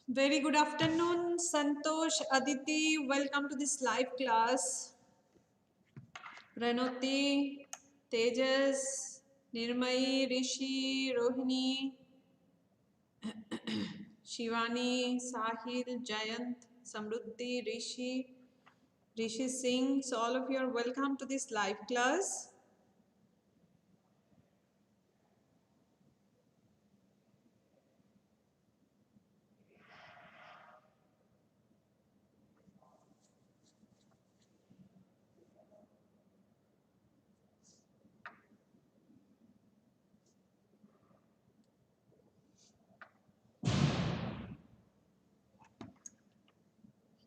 Very good afternoon, Santosh, Aditi. Welcome to this live class. Ranoti, Tejas, Nirmai, Rishi, Rohini, Shivani, Sahil, Jayant, Samruddhi, Rishi Singh. So all of you are welcome to this live class.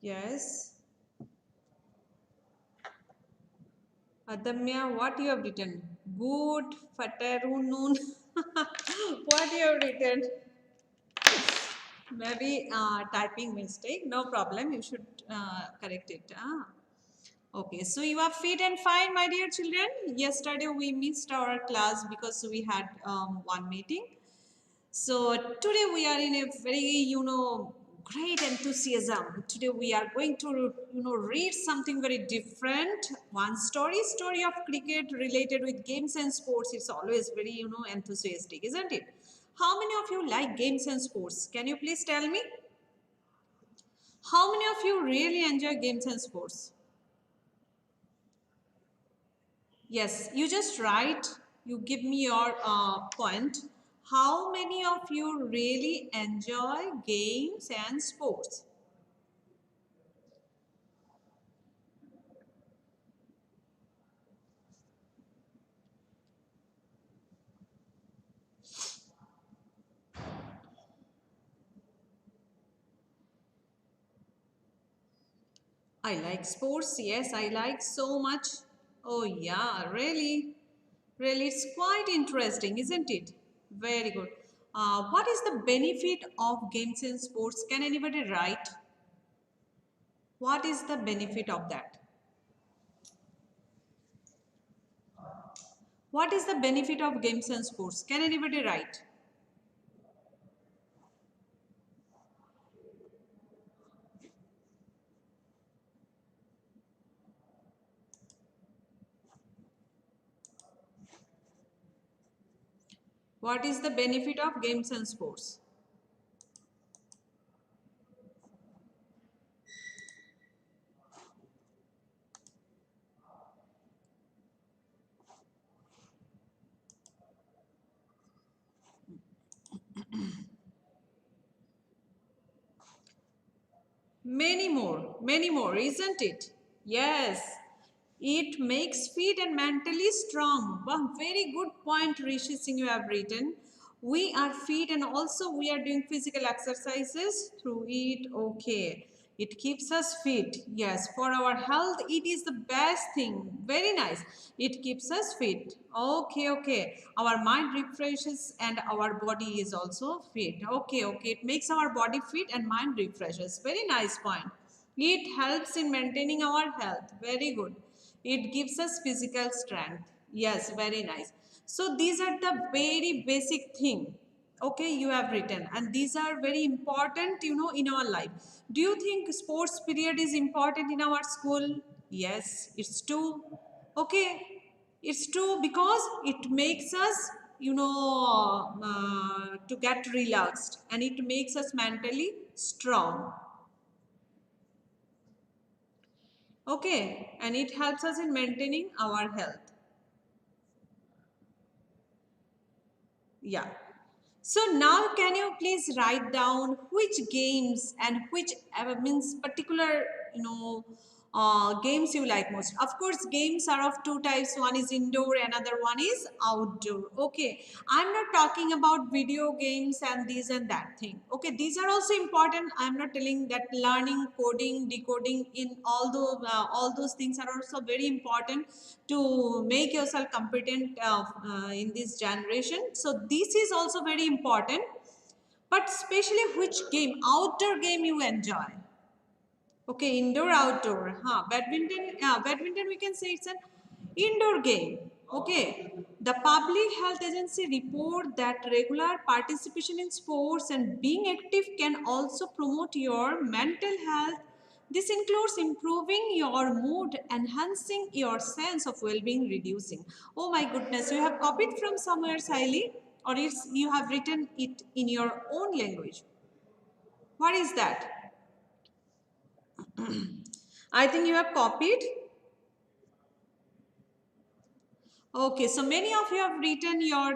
Yes. Adamya, what you have written? Good afternoon. What you have written? Maybe typing mistake. No problem. You should correct it. Okay, so you are fit and fine, my dear children. Yesterday we missed our class because we had one meeting. So today we are in a very, great enthusiasm. Today we are going to, read something very different. One story of cricket related with games and sports. It's always very, enthusiastic, isn't it? How many of you like games and sports? Can you please tell me? How many of you really enjoy games and sports? Yes, you just write, you give me your point. How many of you really enjoy games and sports? I like sports. Yes, I like so much. Oh, yeah, really? Really, it's quite interesting, isn't it? Very good. What is the benefit of games and sports? Can anybody write? What is the benefit of that? What is the benefit of games and sports? Can anybody write? What is the benefit of games and sports? Many more, isn't it? Yes, it makes fit and mentally strong. Wow, very good point, Rishi Singh, you have written. We are fit and also we are doing physical exercises through it. Okay. It keeps us fit. Yes, for our health, it is the best thing. Very nice. It keeps us fit. Okay, okay. Our mind refreshes and our body is also fit. Okay, okay. It makes our body fit and mind refreshes. Very nice point. It helps in maintaining our health. Very good. It gives us physical strength. Yes, very nice. So these are the very basic thing. Okay, you have written, and these are very important, in our life. Do you think sports period is important in our school? Yes, it's true. Okay, it's true because it makes us, to get relaxed, and it makes us mentally strong. Okay, and it helps us in maintaining our health. Yeah. So now can you please write down which games and which means particular, games you like most? Of course, games are of two types. One is indoor, another one is outdoor. Okay. I'm not talking about video games and this and that thing. Okay. These are also important. I'm not telling that learning, coding, decoding in all those things are also very important to make yourself competent in this generation. So this is also very important. But especially which game, outdoor game you enjoy. Okay, indoor, outdoor. Badminton we can say it's an indoor game. Okay. The Public Health Agency report that regular participation in sports and being active can also promote your mental health. This includes improving your mood, enhancing your sense of well-being, reducing. Oh my goodness, you have copied from somewhere, Siley, or you have written it in your own language. What is that? I think you have copied. Okay, so many of you have written your,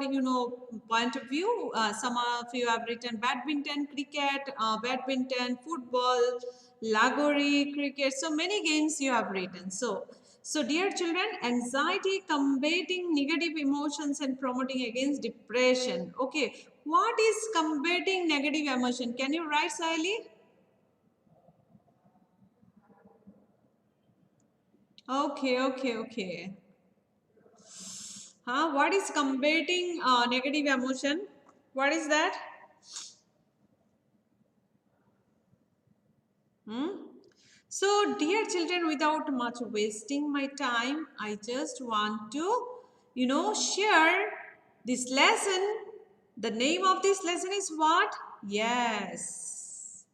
point of view. Some of you have written badminton, cricket, badminton, football, lagori, cricket. So many games you have written. So dear children, anxiety, combating negative emotions and promoting against depression. Okay, what is combating negative emotion? Can you write, Siley? Okay. What is combating negative emotion? What is that? Hmm? So, dear children, without much wasting my time, I just want to, share this lesson. The name of this lesson is what? Yes,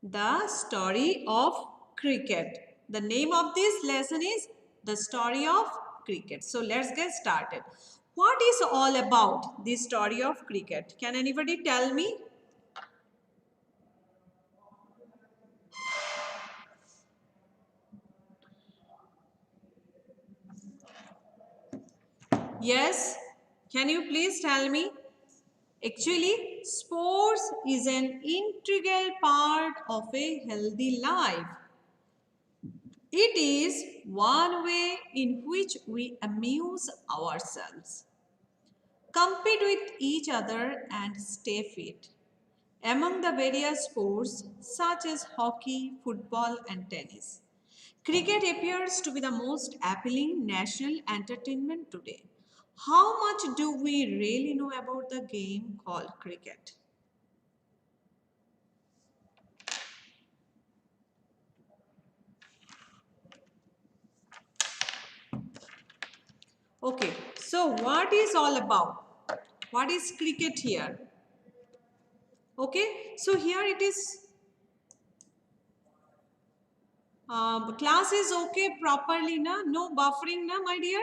the story of cricket. The name of this lesson is the story of cricket. So, let's get started. What is all about this story of cricket? Can anybody tell me? Yes, can you please tell me? Actually, sports is an integral part of a healthy life. It is one way in which we amuse ourselves, compete with each other, and stay fit. Among the various sports such as hockey, football, and tennis, cricket appears to be the most appealing national entertainment today. How much do we really know about the game called cricket? Okay, so what is all about? What is cricket here? Okay, so here it is. Class is okay properly, na? No buffering, na, my dear?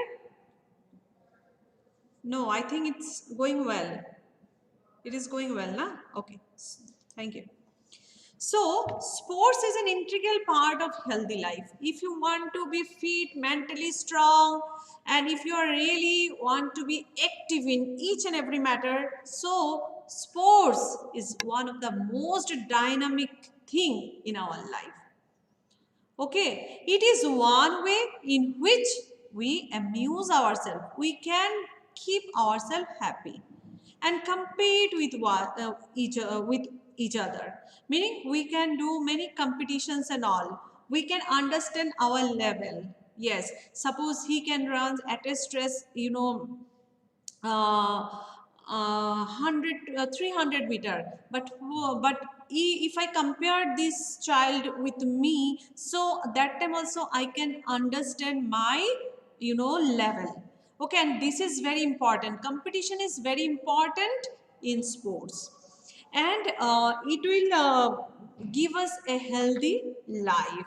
No, I think it's going well. It is going well, na? Okay, thank you. So, sports is an integral part of healthy life. If you want to be fit, mentally strong, and if you are really want to be active in each and every matter, so sports is one of the most dynamic thing in our life. Okay, it is one way in which we amuse ourselves. We can keep ourselves happy and compete with each other. Meaning we can do many competitions and all. We can understand our level. Yes, suppose he can run at a stress, 100 300 meter, if I compare this child with me, so that time also I can understand my level. Okay, and this is very important. Competition is very important in sports, and it will give us a healthy life.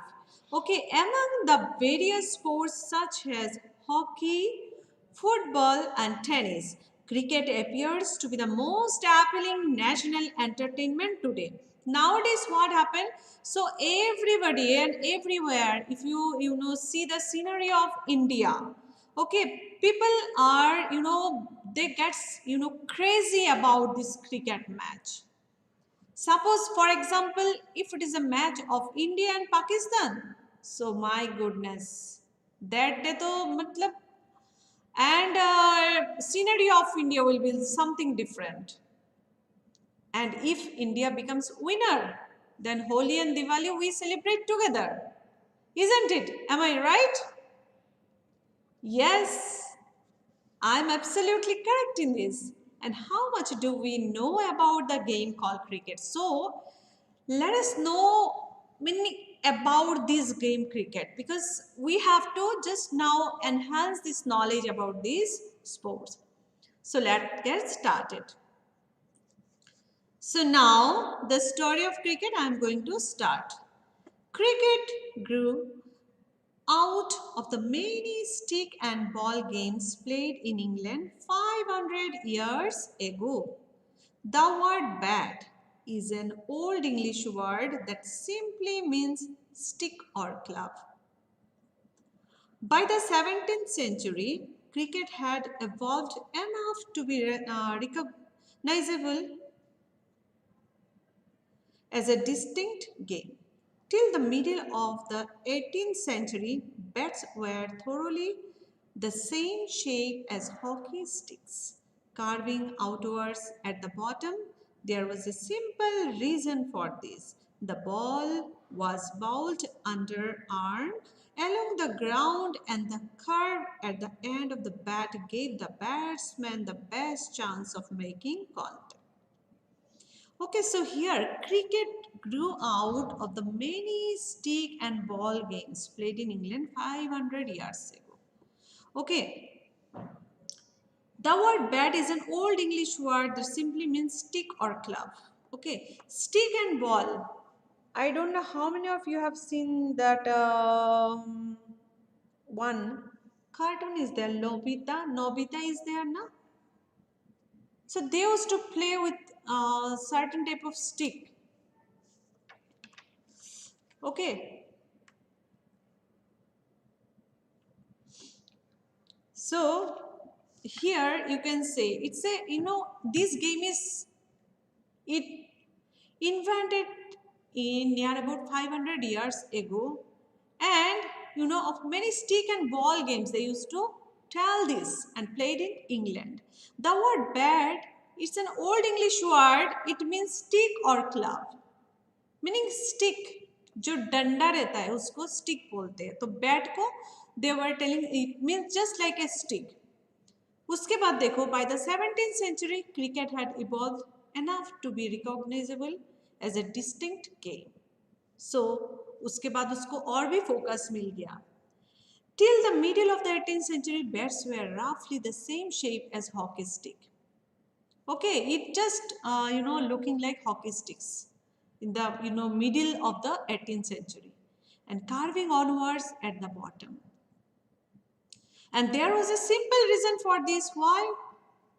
Okay, among the various sports such as hockey, football, and tennis, cricket appears to be the most appealing national entertainment today. Nowadays, what happened? So everybody and everywhere, if you see the scenery of India, okay, people are they get crazy about this cricket match. Suppose, for example, if it is a match of India and Pakistan, so my goodness, that day to matlab, and scenery of India will be something different. And if India becomes winner, then Holi and Diwali we celebrate together. Isn't it? Am I right? Yes, I'm absolutely correct in this. And how much do we know about the game called cricket? So, let us know many about this game cricket, because we have to just now enhance this knowledge about these sports. So let's get started. So now the story of cricket I am going to start. Cricket grew out of the many stick and ball games played in England 500 years ago. The word bat is an old English word that simply means stick or club. By the 17th century, cricket had evolved enough to be recognizable as a distinct game. Till the middle of the 18th century, bats were thoroughly the same shape as hockey sticks, carving outwards at the bottom. There was a simple reason for this. The ball was bowled underarm along the ground, and the curve at the end of the bat gave the batsman the best chance of making contact. Okay, so here cricket grew out of the many stick and ball games played in England 500 years ago. Okay, the word bat is an old English word that simply means stick or club. Okay, stick and ball. I don't know how many of you have seen that one cartoon is there, Nobita. Nobita is there now. So they used to play with certain type of stick. Okay, so here you can say it's a this game is it invented in near about 500 years ago, and of many stick and ball games they used to tell this and played in England. The word bat, it's an old English word. It means stick or club, meaning stick जो डंडा रहता है उसको stick बोलते हैं. तो bat को they were telling it means just like a stick. उसके बाद देखो by the 17th century cricket had evolved enough to be recognizable as a distinct game. So उसके बाद उसको और भी फोकस मिल गया. Till the middle of the 18th century, bats were roughly the same shape as hockey stick. Okay, it just looking like hockey sticks in the middle of the 18th century and carving onwards at the bottom. And there was a simple reason for this. Why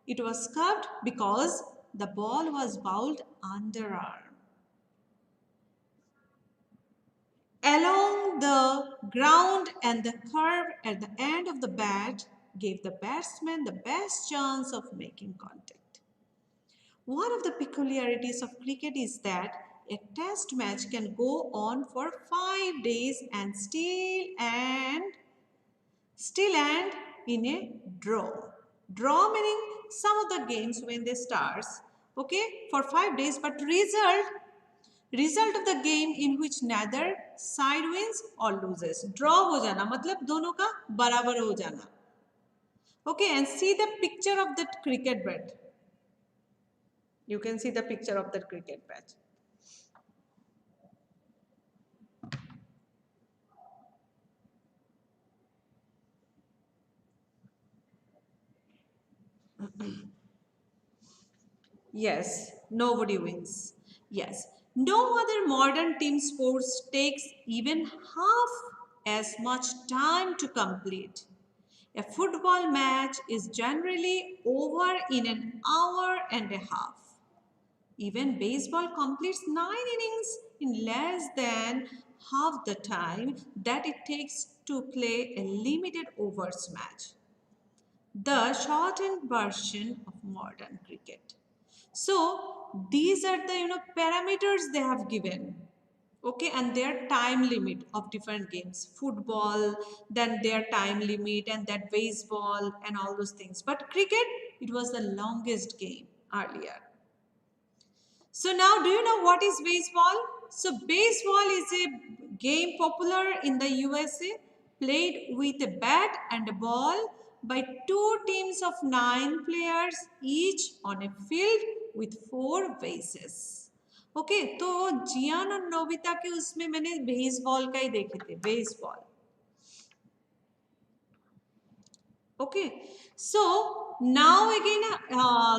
it was curved? Because the ball was bowled underarm along the ground, and the curve at the end of the bat gave the batsman the best chance of making contact. One of the peculiarities of cricket is that a test match can go on for 5 days and still end in a draw. Draw meaning some of the games when they start, okay, for 5 days, but result of the game in which neither side wins or loses. Draw हो जाना मतलब दोनों का बराबर हो जाना. Okay, and see the picture of that cricket bat. You can see the picture of that cricket match. Yes, nobody wins. Yes, no other modern team sports takes even half as much time to complete. A football match is generally over in an hour and a half. Even baseball completes 9 innings in less than half the time that it takes to play a limited overs match, the shortened version of modern cricket. So these are the parameters they have given. Okay, and their time limit of different games, football, then their time limit, and that baseball and all those things. But cricket, it was the longest game earlier. So now, do you know what is baseball? So baseball is a game popular in the USA, played with a bat and a ball by two teams of 9 players each on a field with 4 bases. Okay तो जियान और Nobita के उसमें मैंने baseball का ही देखे थे. Baseball Okay, so now again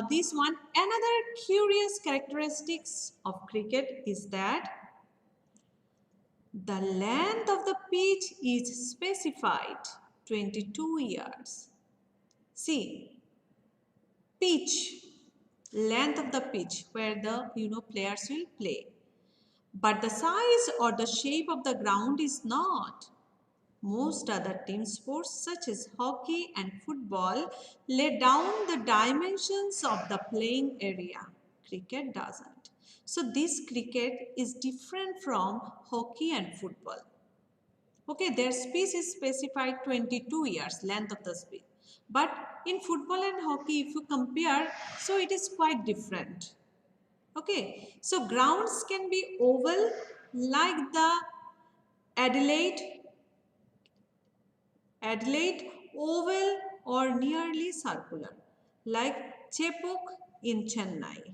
this one, another curious characteristics of cricket is that the length of the pitch is specified 22 yards. See, pitch, length of the pitch where the players will play. But the size or the shape of the ground is not. Most other team sports such as hockey and football lay down the dimensions of the playing area. Cricket doesn't. So this cricket is different from hockey and football. Okay, their speed is specified 22 years, length of the speed. But in football and hockey, if you compare, so it is quite different. Okay, so grounds can be oval like the Adelaide, Adelaide oval or nearly circular like Chepauk in Chennai.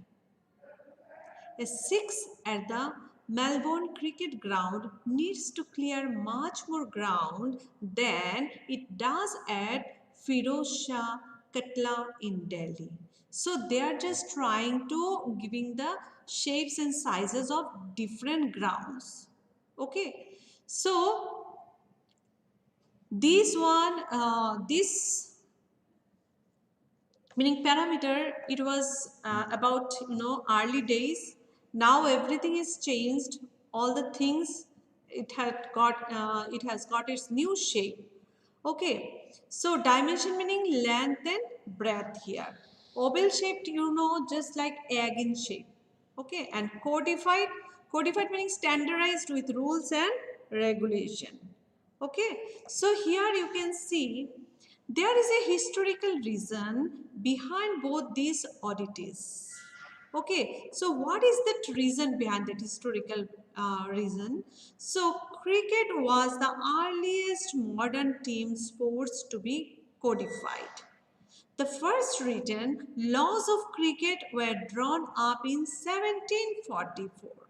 A six at the Melbourne Cricket Ground needs to clear much more ground than it does at Firoz Shah Katla in Delhi. So they are just trying to giving the shapes and sizes of different grounds. Okay, so this meaning parameter, it was about early days. Now everything is changed, all the things, it has got its new shape. Okay, so dimension meaning length and breadth here. Oval shaped, just like egg in shape. Okay, and codified meaning standardized with rules and regulation. Okay, so here you can see there is a historical reason behind both these oddities. Okay, so what is that reason behind that historical reason? So, cricket was the earliest modern team sports to be codified. The first written laws of cricket were drawn up in 1744.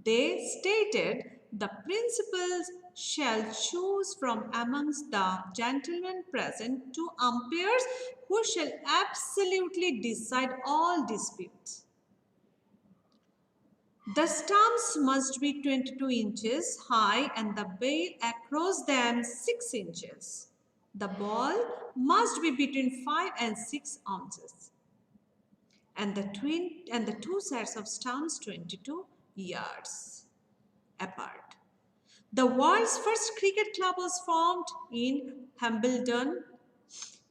They stated the principals shall choose from amongst the gentlemen present two umpires who shall absolutely decide all disputes. The stumps must be 22 inches high and the bail across them 6 inches. The ball must be between 5 and 6 ounces. And the two sets of stumps 22 yards apart. The world's first cricket club was formed in Hambledon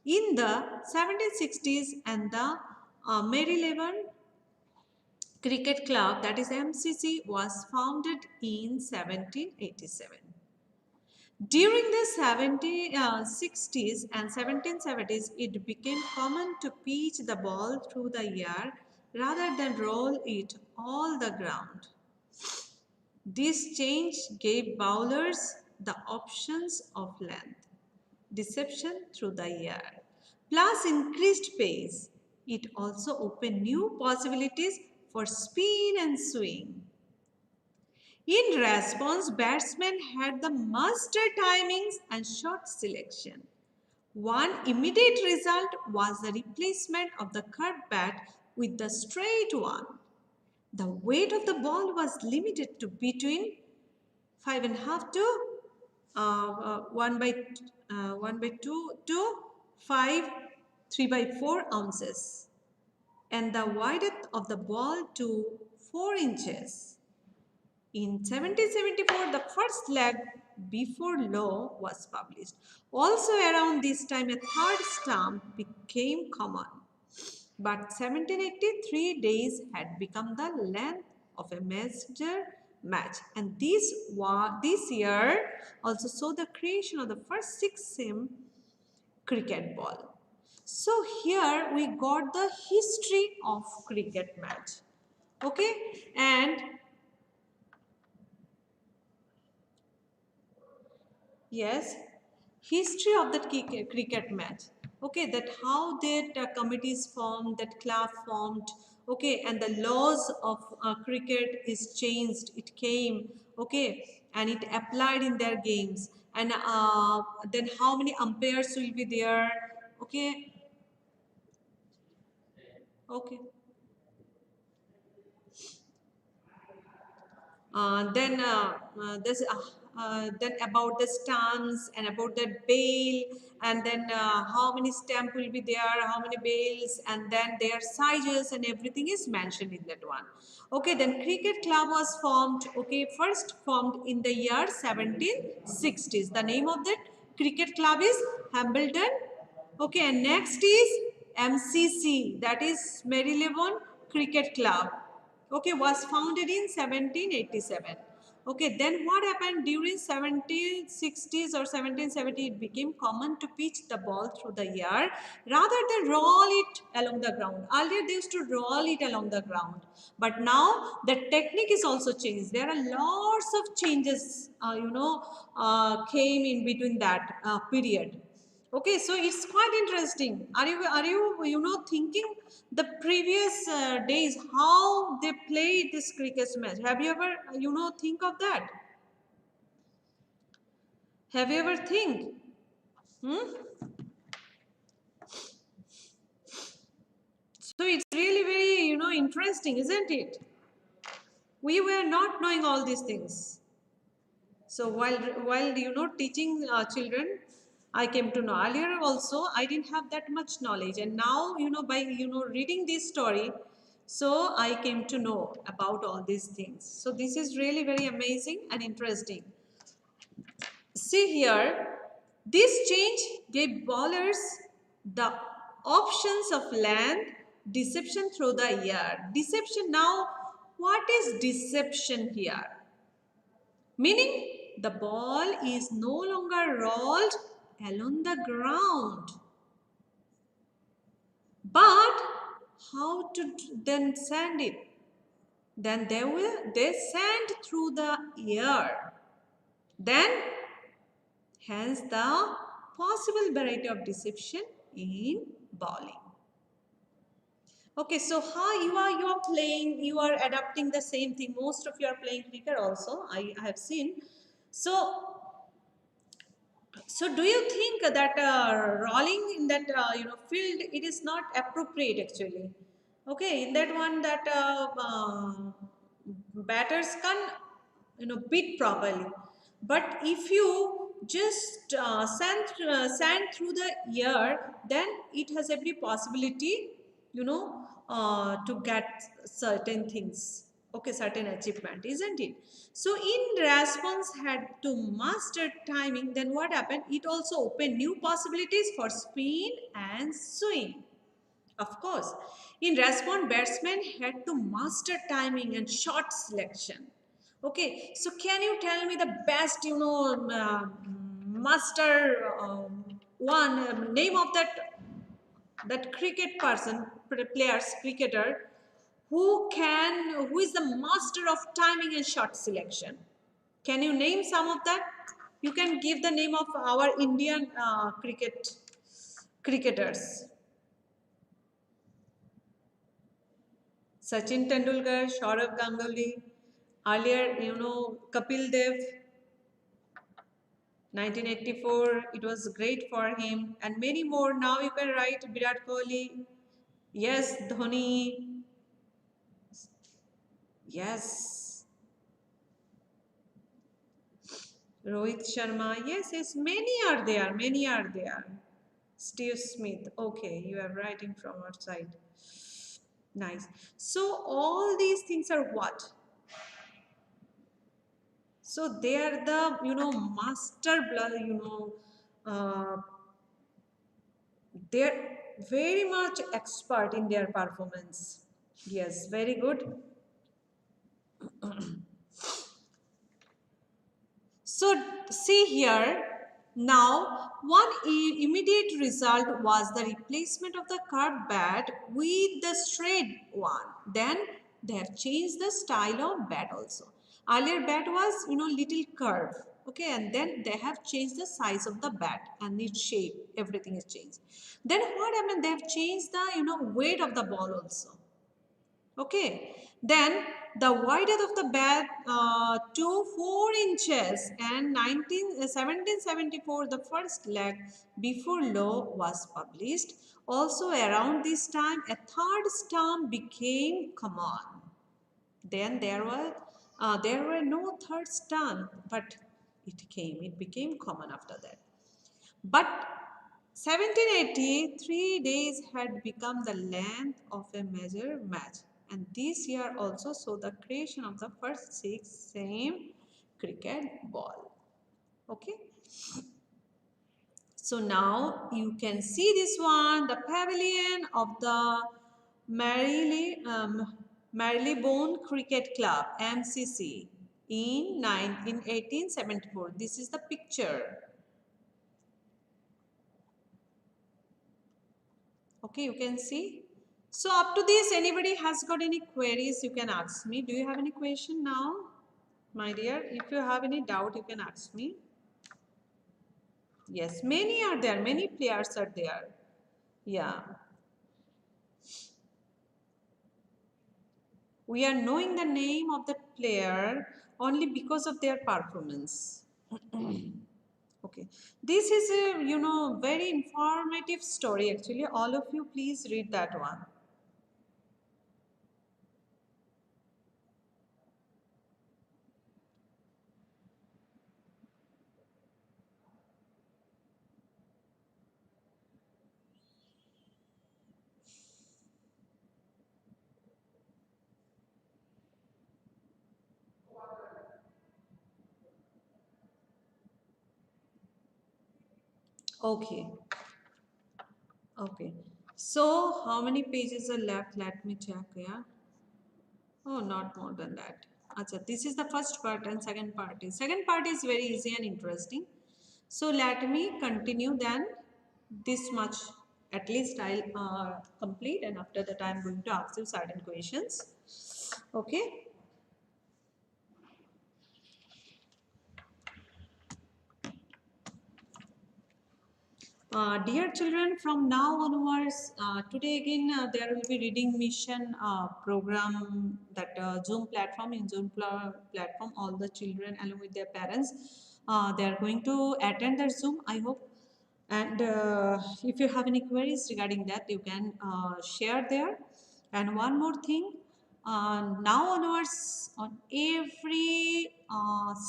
in the 1760s, and the Marylebone Cricket Club, that is MCC, was founded in 1787. During the 60s and 1770s, it became common to pitch the ball through the air rather than roll it all the ground. This change gave bowlers the options of length, deception through the air, plus increased pace. It also opened new possibilities for spin and swing. In response, batsmen had the master timings and shot selection. One immediate result was the replacement of the curved bat with the straight one. The weight of the ball was limited to between 5.5 to 1/2 to 5 3/4 ounces, and the width of the ball to 4 inches. In 1774, the first leg before law was published. Also around this time, a third stump became common. But 1783 days had become the length of a major match. And this year also saw the creation of the first 6-seam cricket ball. So here we got the history of cricket match. Okay, and yes, history of that cricket match. Okay, that how that committees formed, that club formed. Okay, and the laws of cricket is changed. It came. Okay, and it applied in their games. and then how many umpires will be there. Okay, okay. Then about the stamps and about the bail, and then how many stamp will be there, how many bails, and then their sizes and everything is mentioned in that one. Okay, then cricket club was formed. Okay, first formed in the year 1760s. The name of that cricket club is Hambledon. Okay, and next is MCC, that is Marylebone Cricket Club. Okay, was founded in 1787. Okay, then what happened during 1760s or 1770? It became common to pitch the ball through the air rather than roll it along the ground. Earlier they used to roll it along the ground, but now the technique is also changed. There are lots of changes, came in between that period. Okay, so it's quite interesting. Are you thinking the previous days how they played this cricket match? Have you ever think of that? Have you ever think? Hmm? So it's really very interesting, isn't it? We were not knowing all these things. So while teaching children, I came to know. Earlier also I didn't have that much knowledge, and now by reading this story, so I came to know about all these things. So this is really very amazing and interesting. See here, this change gave bowlers the options of length, deception through the air. Deception now. What is deception here? Meaning the ball is no longer rolled along the ground. But how to then send it? Then they send through the air. Then hence the possible variety of deception in bowling. Okay, so how you are playing, you are adapting the same thing. Most of you are playing cricket also. I have seen. So do you think that rolling in that field, it is not appropriate actually? Okay, in that one that batters can beat properly, but if you just sand through the air, then it has every possibility to get certain things. Okay, certain achievement, isn't it? So in response had to master timing, then what happened? It also opened new possibilities for spin and swing. Of course, in response, batsmen had to master timing and shot selection. Okay, so can you tell me the best, master one name of that cricket person, players, cricketer, who is the master of timing and shot selection? Can you name some of that? You can give the name of our Indian cricketers. Sachin Tendulkar, Saurav Ganguly, earlier, Kapil Dev, 1984, it was great for him, and many more. Now you can write Virat Kohli, yes, Dhoni, yes, Rohit Sharma, yes, many are there. Steve Smith, okay, you are writing from outside. Nice. So all these things are what? So they are the master blood, they're very much expert in their performance. Yes, very good. So see here, now one immediate result was the replacement of the curved bat with the straight one. Then they have changed the style of bat also. Earlier bat was little curve. Okay, and then they have changed the size of the bat and its shape. Everything is changed. Then what happened? They have changed the weight of the ball also. Okay, then the width of the bat to 4 inches, and 1774 the first leg before law was published. Also around this time a third stamp became common. Then there were no third stamp, but it became common after that. But 1780, 3 days had become the length of a major match, and this year also saw the creation of the first six same cricket ball. Okay, so now you can see this one, the pavilion of the Marylebone Cricket Club (MCC) in 1874. This is the picture. Okay, you can see. So up to this, anybody has got any queries, you can ask me. Do you have any question now, my dear? If you have any doubt, you can ask me. Yes, many are there, many players are there. Yeah. We are knowing the name of the player only because of their performance. Okay. This is a, very informative story actually. All of you, please read that one. Okay. Okay. So, how many pages are left? Let me check. Yeah. Oh, not more than that. Acha, this is the first part and second part is very easy and interesting. So let me continue then this much. At least I'll complete, and after that I'm going to ask you certain questions. Okay. Dear children, from now onwards, today again there will be reading mission program, that Zoom platform. In Zoom platform, all the children along with their parents, they are going to attend their Zoom, I hope. And if you have any queries regarding that, you can share there. And one more thing, now onwards, on every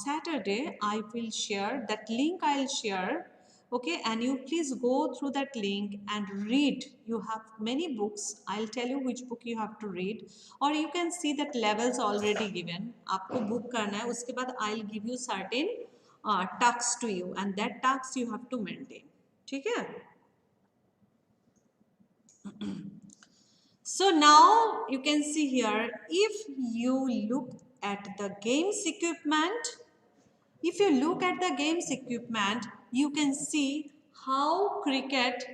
Saturday, I will share that link. I'll share, okay, and you please go through that link and read. You have many books. I'll tell you which book you have to read, or you can see that levels already given. आपको book करना है, उसके बाद I'll give you certain tasks to you, and that tasks you have to maintain. ठीक है? So now you can see here, if you look at the games equipment, you can see how cricket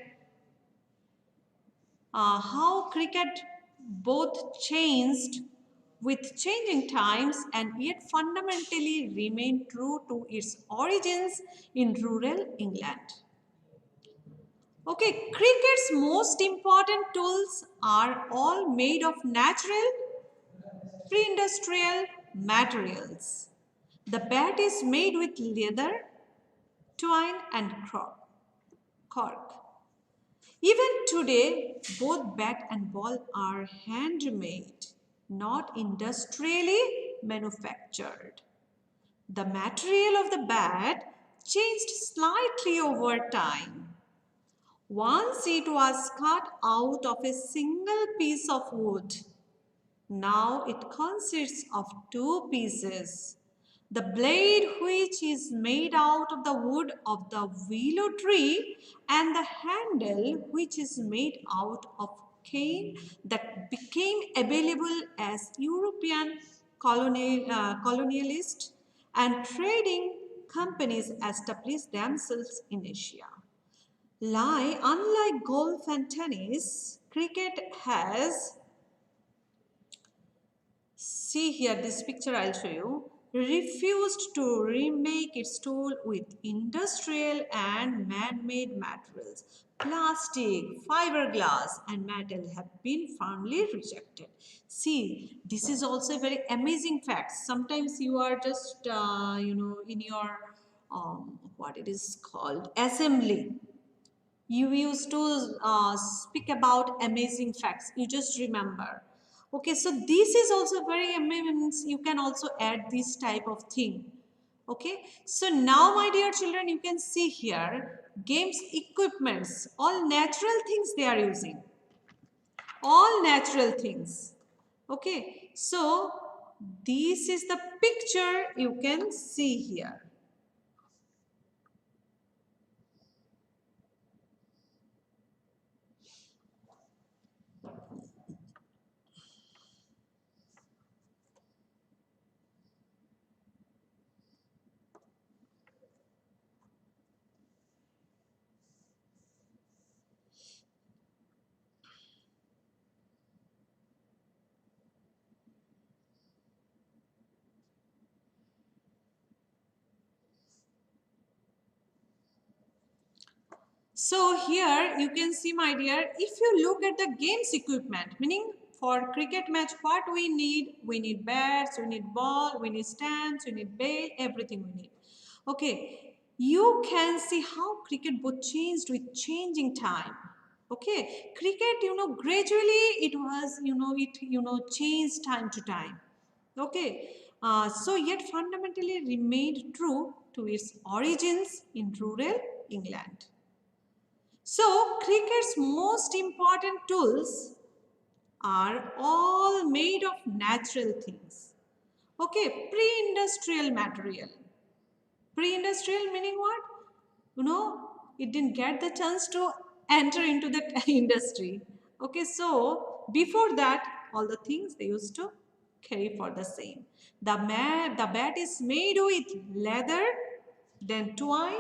both changed with changing times and yet fundamentally remained true to its origins in rural England. Okay, cricket's most important tools are all made of natural, pre-industrial materials. The bat is made with leather, twine and cork. Even today, both bat and ball are handmade, not industrially manufactured. The material of the bat changed slightly over time. Once it was cut out of a single piece of wood. Now it consists of two pieces. The blade, which is made out of the wood of the willow tree, and the handle, which is made out of cane, that became available as European colonialists and trading companies established themselves in Asia. Unlike golf and tennis, cricket has, see here this picture I'll show you, refused to remake its tool with industrial and man-made materials. plastic, fiberglass, and metal have been firmly rejected. See, this is also a very amazing fact. Sometimes you are just, in your, what it is called, assembly. You used to speak about amazing facts. You just remember. Okay, so this is also very amazing. You can also add this type of thing. Okay, so now my dear children, you can see here games equipments, all natural things they are using, all natural things. Okay, so this is the picture you can see here. So here you can see, my dear, if you look at the games equipment, meaning for cricket match, what we need bats, we need ball, we need stands, we need bail, everything we need. Okay, you can see how cricket both changed with changing time. Okay, cricket, gradually it was, changed time to time. Okay, so yet fundamentally remained true to its origins in rural England. So, cricket's most important tools are all made of natural things. Okay, pre-industrial material. Pre-industrial meaning what? It didn't get the chance to enter into the industry. Okay, so before that, all the things they used to carry for the same. The bat is made with leather, then twine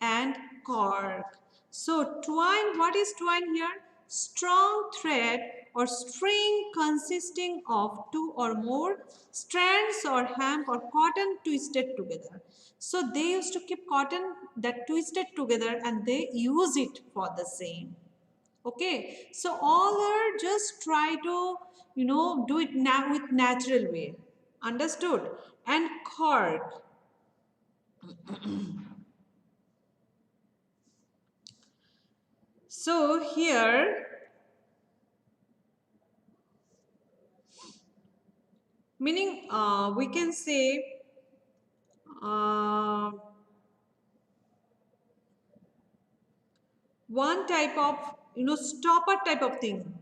and cork. So twine, what is twine here? Strong thread or string consisting of two or more strands or hemp or cotton twisted together. So they used to keep cotton that twisted together and they use it for the same. Okay, so all are just try to do it now with natural way. Understood? And cork. So here, meaning we can say uh, one type of stopper type of thing.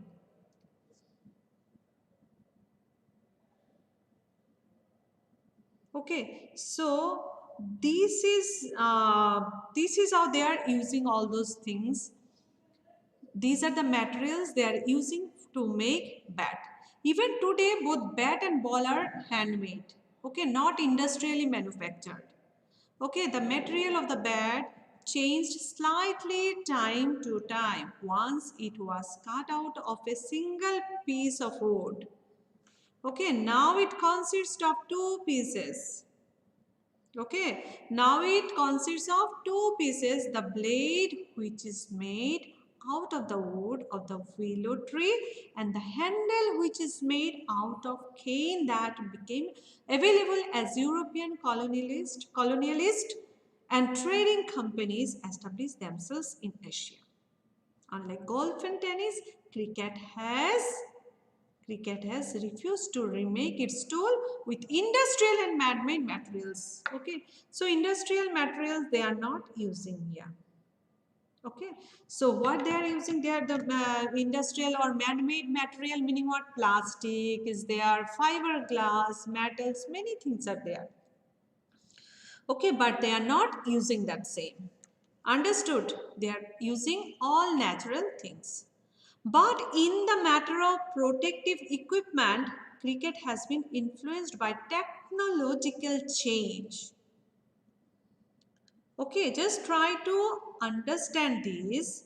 Okay, so this is how they are using all those things. These are the materials they are using to make bat. Even today, both bat and ball are handmade. Okay, not industrially manufactured. Okay, the material of the bat changed slightly time to time. Once it was cut out of a single piece of wood. Okay, now it consists of two pieces. Okay, now it consists of two pieces. The blade, which is made out of the wood of the willow tree, and the handle, which is made out of cane that became available as European colonialist and trading companies established themselves in Asia. Unlike golf and tennis, cricket has refused to remake its tool with industrial and man-made materials. Okay, so industrial materials they are not using here. Okay, so what they are using, they are the industrial or man-made material, meaning what? Plastic is there, fiberglass, metals, many things are there. Okay, but they are not using that same. Understood? They are using all natural things. But in the matter of protective equipment, cricket has been influenced by technological change. Okay, just try to understand this.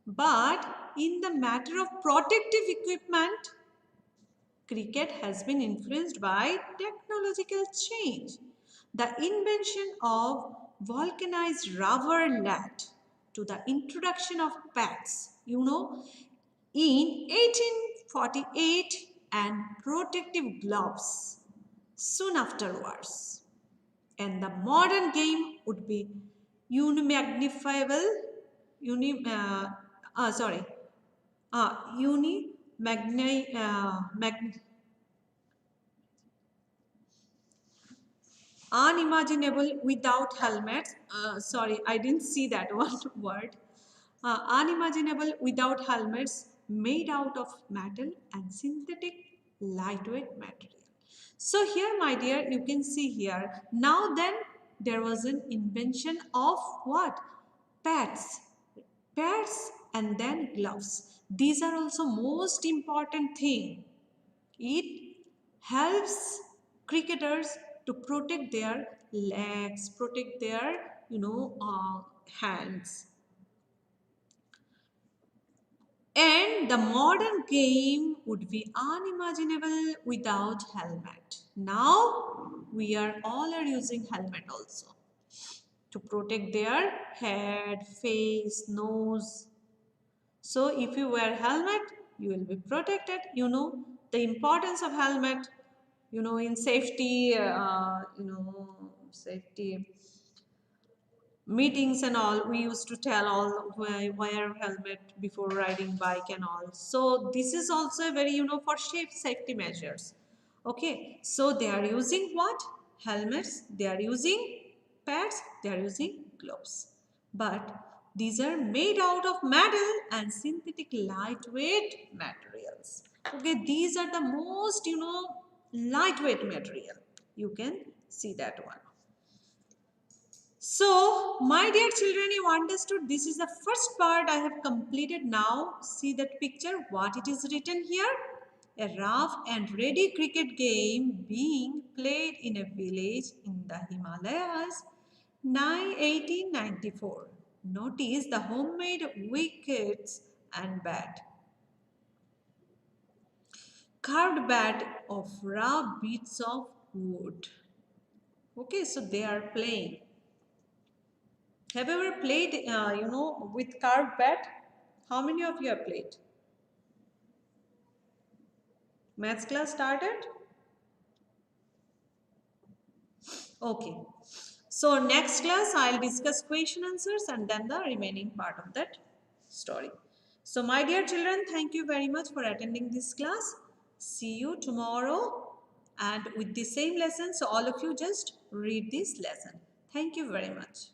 But in the matter of protective equipment, cricket has been influenced by technological change. The invention of vulcanized rubber led to the introduction of pads, in 1848 and protective gloves soon afterwards. And the modern game would be unimagnifiable, uni, sorry, unimagni, unimaginable without helmets. Sorry, I didn't see that one word. Unimaginable without helmets, made out of metal and synthetic lightweight material. So here, my dear, you can see here. Now then, there was an invention of what? Pads. Pads and then gloves. These are also most important thing. It helps cricketers to protect their legs, protect their, hands. And the modern game would be unimaginable without helmet. Now we are all are using helmet also to protect their head, face, nose. So if you wear helmet, you will be protected. You know the importance of helmet. In safety, safety meetings and all, we used to tell all wear helmet before riding bike and all. So this is also a very for safety measures. Okay, so they are using what? Helmets. They are using pads. They are using gloves. But these are made out of metal and synthetic lightweight materials. Okay, these are the most lightweight material. You can see that one. So, my dear children, you understood this is the first part I have completed now. See that picture, what it is written here? A rough and ready cricket game being played in a village in the Himalayas, 1894. Notice the homemade wickets and bat. Carved bat of rough bits of wood. Okay, so they are playing. Have you ever played, with carved bat? How many of you have played? Maths class started? Okay. So next class, I'll discuss question answers and then the remaining part of that story. So my dear children, thank you very much for attending this class. See you tomorrow and with the same lesson. So all of you just read this lesson. Thank you very much.